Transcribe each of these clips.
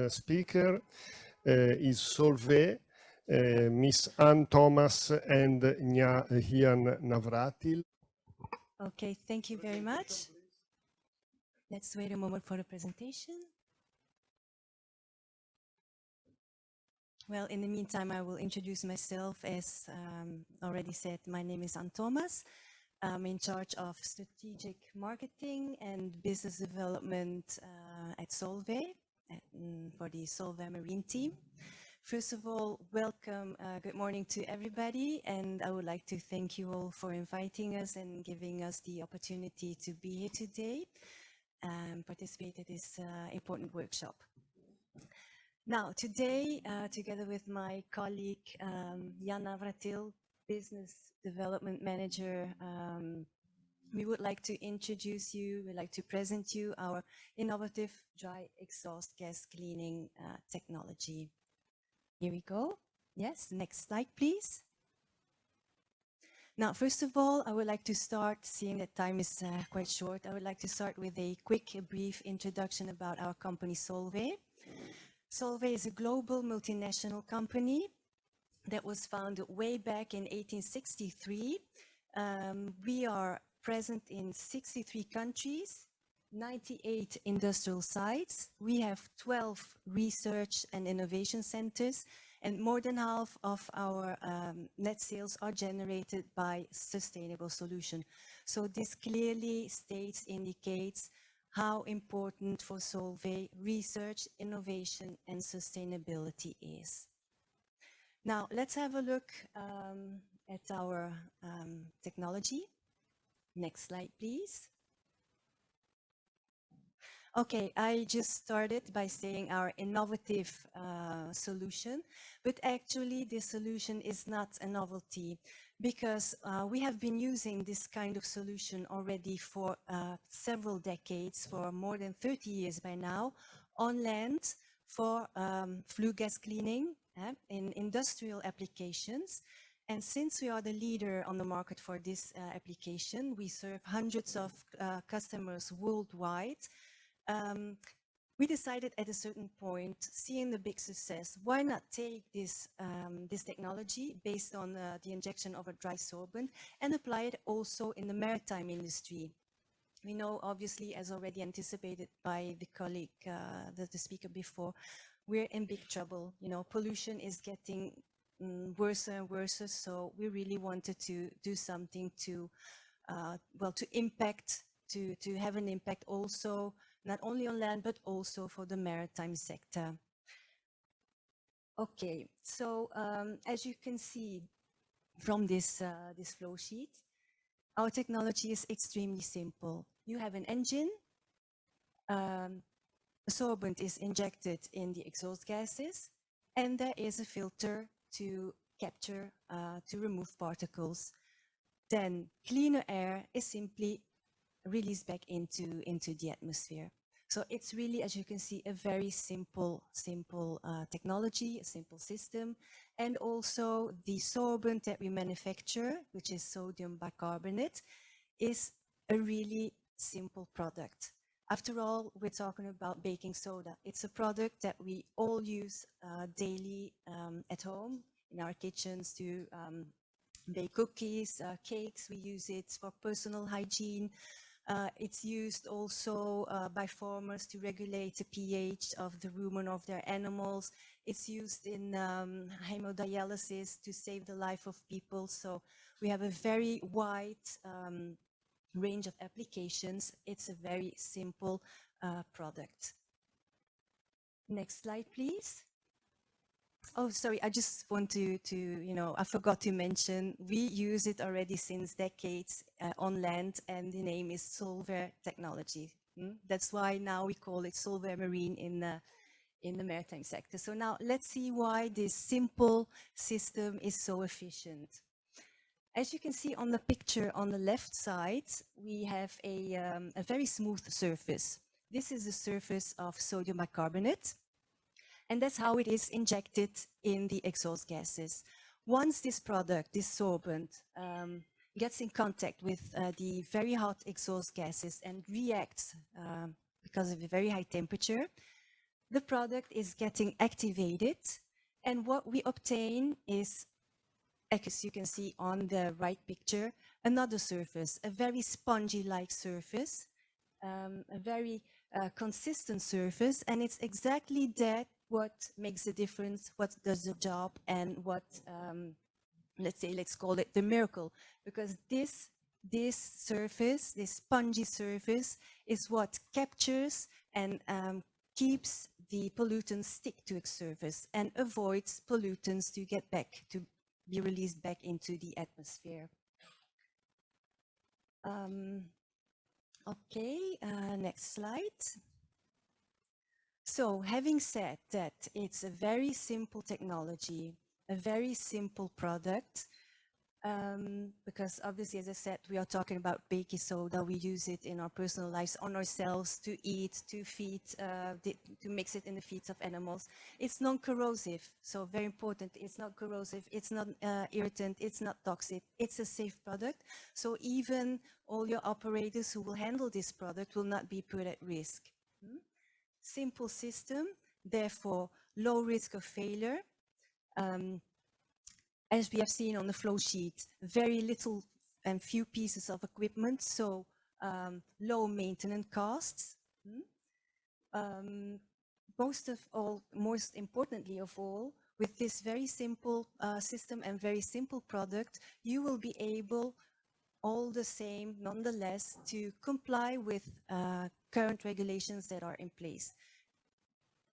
speaker is Solvay, Miss Ann Thomas and Ian Navratil. Okay, thank you very much. Let's wait a moment for the presentation. Well, in the meantime, I will introduce myself. As already said, my name is Ann Thomas. I'm in charge of strategic marketing and business development at Solvay for the Solvay Marine team. First of all, welcome, good morning to everybody, and I would like to thank you all for inviting us and giving us the opportunity to be here today and participate in this important workshop. Now, today, together with my colleague, Jan Navratil, Business Development Manager, we would like to introduce you, we'd like to present you our innovative dry exhaust gas cleaning technology. Here we go. Yes, next slide, please. Now, first of all, I would like to start, seeing that time is quite short, I would like to start with a quick, brief introduction about our company Solvay. Solvay is a global multinational company that was founded way back in 1863. We are present in 63 countries, 98 industrial sites. We have 12 research and innovation centers, and more than half of our net sales are generated by sustainable solutions. So this clearly indicates how important for Solvay research, innovation, and sustainability is. Now, let's have a look at our technology. Next slide, please. Okay, I just started by saying our innovative solution, but actually this solution is not a novelty, because we have been using this kind of solution already for several decades, for more than 30 years by now, on land for flue gas cleaning in industrial applications. And since we are the leader on the market for this application, we serve hundreds of customers worldwide. We decided at a certain point, seeing the big success, why not take this technology based on the injection of a dry sorbent and apply it also in the maritime industry. We know, obviously, as already anticipated by the colleague, the speaker before, we're in big trouble. You know, pollution is getting worse and worse, so we really wanted to do something to, to have an impact also, not only on land, but also for the maritime sector. Okay, so as you can see from this flow sheet, our technology is extremely simple. You have an engine, a sorbent is injected in the exhaust gases, and there is a filter to capture, to remove particles. Then cleaner air is simply released back into the atmosphere. So it's really, as you can see, a very simple technology, a simple system. And also the sorbent that we manufacture, which is sodium bicarbonate, is a really simple product. After all, we're talking about baking soda. It's a product that we all use daily at home, in our kitchens, to bake cookies, cakes. We use it for personal hygiene. It's used also by farmers to regulate the pH of the rumen of their animals. It's used in hemodialysis to save the life of people. So we have a very wide range of applications. It's a very simple product. Next slide, please. Oh, sorry, I just want to I forgot to mention, we use it already since decades on land, and the name is Solvay technology. That's why now we call it Solvay Marine in the maritime sector. So now let's see why this simple system is so efficient. As you can see on the picture on the left side, we have a very smooth surface. This is the surface of sodium bicarbonate. And that's how it is injected in the exhaust gases. Once this product, this sorbent, gets in contact with the very hot exhaust gases and reacts because of the very high temperature, the product is getting activated, and what we obtain is, as you can see on the right picture, another surface, a very spongy-like surface, a very consistent surface, and it's exactly that what makes the difference, what does the job, and what, let's call it the miracle, because this surface, this spongy surface, is what captures and keeps the pollutants stick to its surface and avoids pollutants to get back, to be released back into the atmosphere. Okay, next slide. So having said that it's a very simple technology, a very simple product, because obviously, as I said, we are talking about baking soda. We use it in our personal lives, on ourselves, to eat, to feed, to mix it in the feeds of animals. It's non-corrosive, so very important. It's not corrosive, it's not irritant, it's not toxic. It's a safe product. So even all your operators who will handle this product will not be put at risk. Simple system, therefore low risk of failure. As we have seen on the flow sheet, very little and few pieces of equipment, so low maintenance costs. Most importantly of all, with this very simple system and very simple product, you will be able, all the same, nonetheless, to comply with current regulations that are in place.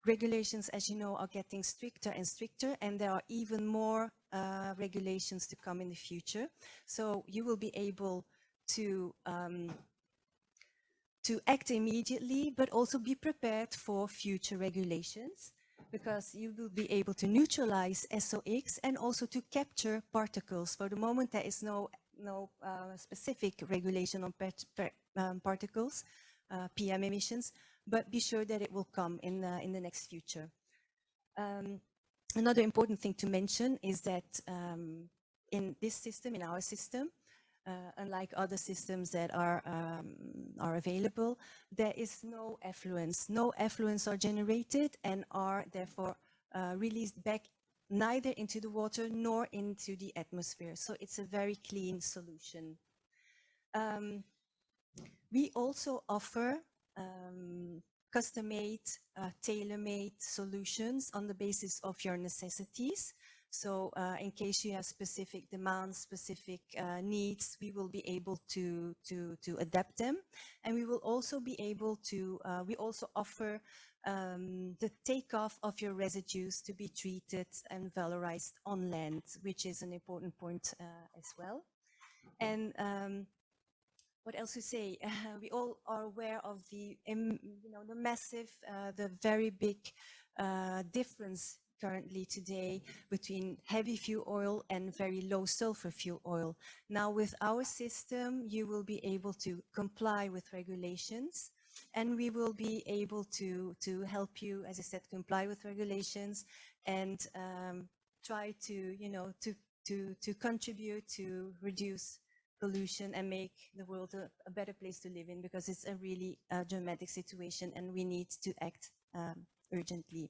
Regulations, as you know, are getting stricter and stricter, and there are even more regulations to come in the future. So you will be able to act immediately, but also be prepared for future regulations, because you will be able to neutralize SOx and also to capture particles. For the moment, there is no specific regulation on particles, PM emissions, but be sure that it will come in the next future. Another important thing to mention is that in this system, in our system, unlike other systems that are available, there is no effluents. No effluents are generated and are therefore released back neither into the water nor into the atmosphere. So it's a very clean solution. We also offer custom-made, tailor-made solutions on the basis of your necessities. So in case you have specific demands, specific needs, we will be able to adapt them. And we will also be able to, we also offer the takeoff of your residues to be treated and valorized on land, which is an important point as well. And what else to say? We all are aware of the, the massive, the very big difference currently today between heavy fuel oil and very low sulfur fuel oil. Now with our system, you will be able to comply with regulations, and we will be able to help you, as I said, comply with regulations and try to, to contribute to reduce pollution and make the world a better place to live in, because it's a really dramatic situation and we need to act urgently.